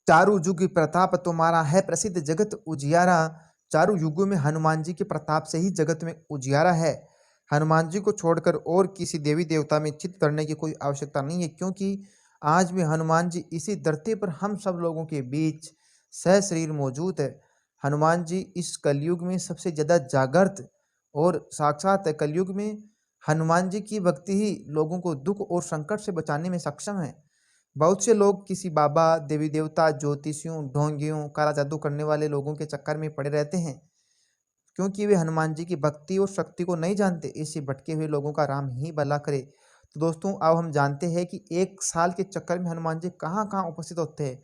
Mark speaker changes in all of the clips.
Speaker 1: चारु जुग प्रताप तुम्हारा है प्रसिद्ध जगत उजियारा। चारों युगों में हनुमान जी के प्रताप से ही जगत में उजियारा है। हनुमान जी को छोड़कर और किसी देवी देवता में चित्त करने की कोई आवश्यकता नहीं है, क्योंकि आज भी हनुमान जी इसी धरती पर हम सब लोगों के बीच सशरीर मौजूद है। हनुमान जी इस कलयुग में सबसे ज़्यादा जागृत और साक्षात कलयुग में हनुमान जी की भक्ति ही लोगों को दुख और संकट से बचाने में सक्षम है। बहुत से लोग किसी बाबा, देवी देवता, ज्योतिषियों, ढोंगियों, काला जादू करने वाले लोगों के चक्कर में पड़े रहते हैं, क्योंकि वे हनुमान जी की भक्ति और शक्ति को नहीं जानते। ऐसे भटके हुए लोगों का राम ही भला करे। तो दोस्तों, अब हम जानते हैं कि एक साल के चक्कर में हनुमान जी कहाँ-कहाँ उपस्थित होते हैं।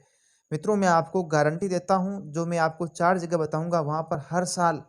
Speaker 1: मित्रों, मैं आपको गारंटी देता हूँ, जो मैं आपको 4 जगह बताऊँगा, वहाँ पर हर साल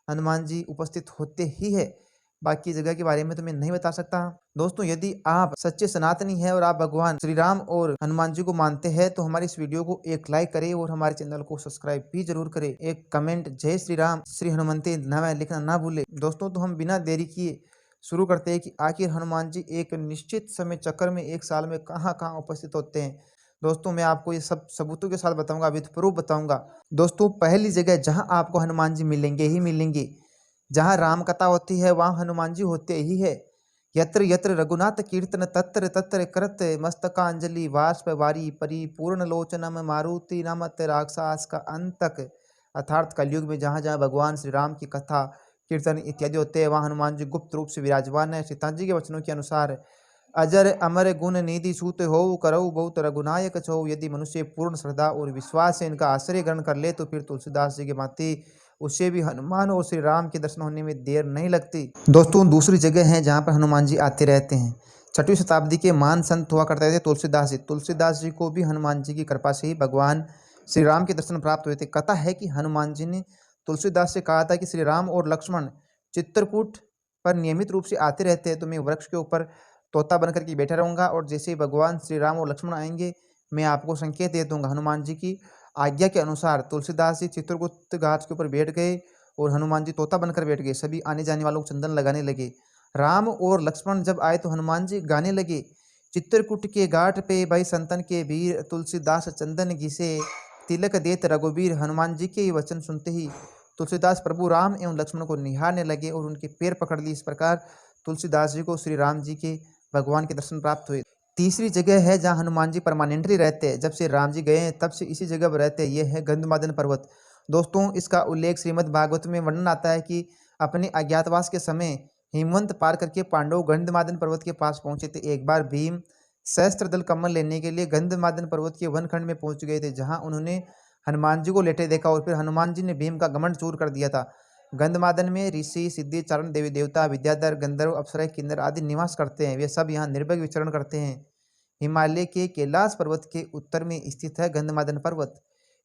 Speaker 1: हनुमान जी उपस्थित होते ही है। बाकी जगह के बारे में तो मैं नहीं बता सकता। दोस्तों, यदि आप सच्चे सनातनी हैं और आप भगवान श्री राम और हनुमान जी को मानते हैं, तो हमारी इस वीडियो को एक लाइक करें और हमारे चैनल को सब्सक्राइब भी जरूर करें। एक कमेंट जय श्री राम श्री हनुमंते नमः लिखना ना भूले। दोस्तों, तो हम बिना देरी किए शुरू करते हैं कि आखिर हनुमान जी एक निश्चित समय चक्कर में एक साल में कहाँ-कहाँ उपस्थित होते हैं। दोस्तों, मैं आपको ये सब सबूतों के साथ बताऊंगा, विद प्रूफ बताऊंगा। दोस्तों, पहली जगह जहां आपको हनुमान जी मिलेंगे ही मिलेंगे, जहाँ राम कथा होती है, वहाँ हनुमान जी होते ही है। यत्र यत्र रघुनाथ कीर्तन तत्र तत्र करत मस्तकांजलि बाष्प वारी परिपूर्ण लोचनम मारुति नमत राक्षस का अंतक। अर्थात कलयुग में जहाँ जहाँ भगवान श्री राम की कथा, कीर्तन इत्यादि होते हैं, वहाँ हनुमान जी गुप्त रूप से विराजमान है। सीता जी के वचनों के अनुसार अजर अमर गुण निधि सूत हो करऊ बहुत रघुनायक छो। यदि मनुष्य पूर्ण श्रद्धा और विश्वास से इनका आश्रय ग्रहण कर ले, तो फिर तुलसीदास जी की भांति उससे भी हनुमान और श्री राम के दर्शन होने में देर नहीं लगती। दोस्तों, दूसरी जगह है जहाँ पर हनुमान जी आते रहते हैं। 6वीं शताब्दी के महान संत हुआ करते थे तुलसीदास जी। तुलसीदास जी को भी हनुमान जी की कृपा से ही भगवान श्री राम के दर्शन प्राप्त हुए थे। कथा है कि हनुमान जी ने तुलसीदास से कहा था कि श्री राम और लक्ष्मण चित्रकूट पर नियमित रूप से आते रहते हैं, तो मैं वृक्ष के ऊपर तोता बनकर के बैठा रहूंगा, और जैसे ही भगवान श्री राम और लक्ष्मण आएंगे, मैं आपको संकेत दे दूंगा। हनुमान जी की आज्ञा के अनुसार तुलसीदास जी चित्रकूट घाट के ऊपर बैठ गए और हनुमान जी तोता बनकर बैठ गए। सभी आने जाने वालों को चंदन लगाने लगे। राम और लक्ष्मण जब आए तो हनुमान जी गाने लगे, चित्रकूट के घाट पे भाई संतन के वीर, तुलसीदास चंदन घिसे, तिलक देत रघुबीर। हनुमान जी के ये वचन सुनते ही तुलसीदास प्रभु राम एवं लक्ष्मण को निहारने लगे और उनके पैर पकड़ लिए। इस प्रकार तुलसीदास जी को श्री राम जी के भगवान के दर्शन प्राप्त हुए। तीसरी जगह है जहाँ हनुमान जी परमानेंटली रहते हैं। जब से राम जी गए हैं तब से इसी जगह पर रहते हैं। यह है गंधमादन पर्वत। दोस्तों, इसका उल्लेख श्रीमद् भागवत में वर्णन आता है कि अपने अज्ञातवास के समय हिमवंत पार करके पांडव गंधमादन पर्वत के पास पहुंचे थे। एक बार भीम सहस्त्र दल कमल लेने के लिए गंधमादन पर्वत के वनखंड में पहुंच गए थे, जहां उन्होंने हनुमान जी को लेटे देखा और फिर हनुमान जी ने भीम का घमंड चूर कर दिया था। गंधमादन में ऋषि, सिद्धि, चारण, देवी देवता, विद्याधर, गंधर्व, अप्सराएं, किन्नर आदि निवास करते हैं। वे सब यहाँ निर्भय विचरण करते हैं। हिमालय के कैलाश पर्वत के उत्तर में स्थित है गंधमादन पर्वत।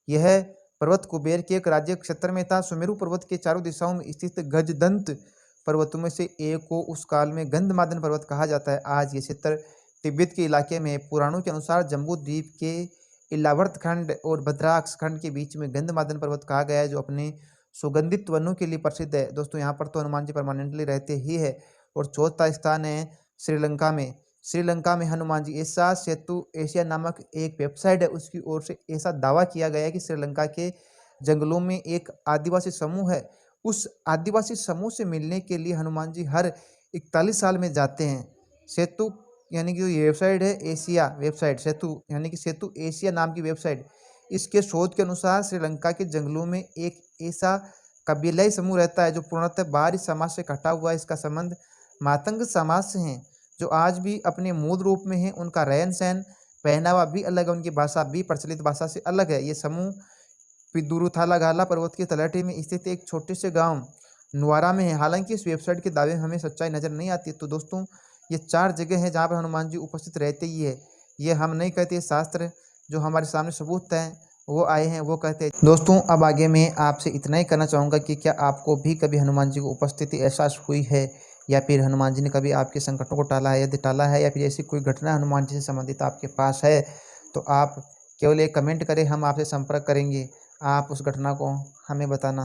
Speaker 1: यह पर्वत कुबेर के एक राज्य क्षेत्र में था। सुमेरु पर्वत के चारों दिशाओं में स्थित गजदंत पर्वतों में से एक को उस काल में गंधमादन पर्वत कहा जाता है। आज ये क्षेत्र तिब्बत के इलाके में। पुराणों के अनुसार जम्बू द्वीप के इलावर्त खंड और भद्राक्ष खंड के बीच में गंधमादन पर्वत कहा गया है, जो अपने सुगंधित वनों के लिए प्रसिद्ध है। दोस्तों, यहाँ पर तो हनुमान जी परमानेंटली रहते ही है। और चौथा स्थान है श्रीलंका में। श्रीलंका में हनुमान जी ऐसा सेतु एशिया नामक एक वेबसाइट है, उसकी ओर से ऐसा दावा किया गया है कि श्रीलंका के जंगलों में एक आदिवासी समूह है। उस आदिवासी समूह से मिलने के लिए हनुमान जी हर 41 साल में जाते हैं। सेतु यानी कि जो ये वेबसाइट है, एशिया वेबसाइट, सेतु यानी कि सेतु एशिया नाम की वेबसाइट, इसके शोध के अनुसार श्रीलंका के जंगलों में एक ऐसा कबीलाई समूह रहता है जो पूर्णतः बाहरी समाज से कटा हुआ है। इसका संबंध मातंग समाज से है, जो आज भी अपने मूल रूप में है। उनका रहन सहन, पहनावा भी अलग है, उनकी भाषा भी प्रचलित भाषा से अलग है। ये समूह पिदुरुथालागाला पर्वत की तलहटी में स्थित एक छोटे से गांव नुआरा में है। हालांकि इस वेबसाइट के दावे में हमें सच्चाई नजर नहीं आती। तो दोस्तों, ये 4 जगह हैं जहाँ पर हनुमान जी उपस्थित रहते ही है। ये हम नहीं कहते, शास्त्र जो हमारे सामने सबूत हैं वो आए हैं वो कहते हैं। दोस्तों, अब आगे मैं आपसे इतना ही कहना चाहूँगा कि क्या आपको भी कभी हनुमान जी की उपस्थिति एहसास हुई है, या फिर हनुमान जी ने कभी आपके संकटों को टाला है? यदि टाला है या फिर ऐसी कोई घटना हनुमान जी से संबंधित आपके पास है, तो आप केवल एक कमेंट करें, हम आपसे संपर्क करेंगे। आप उस घटना को हमें बताना।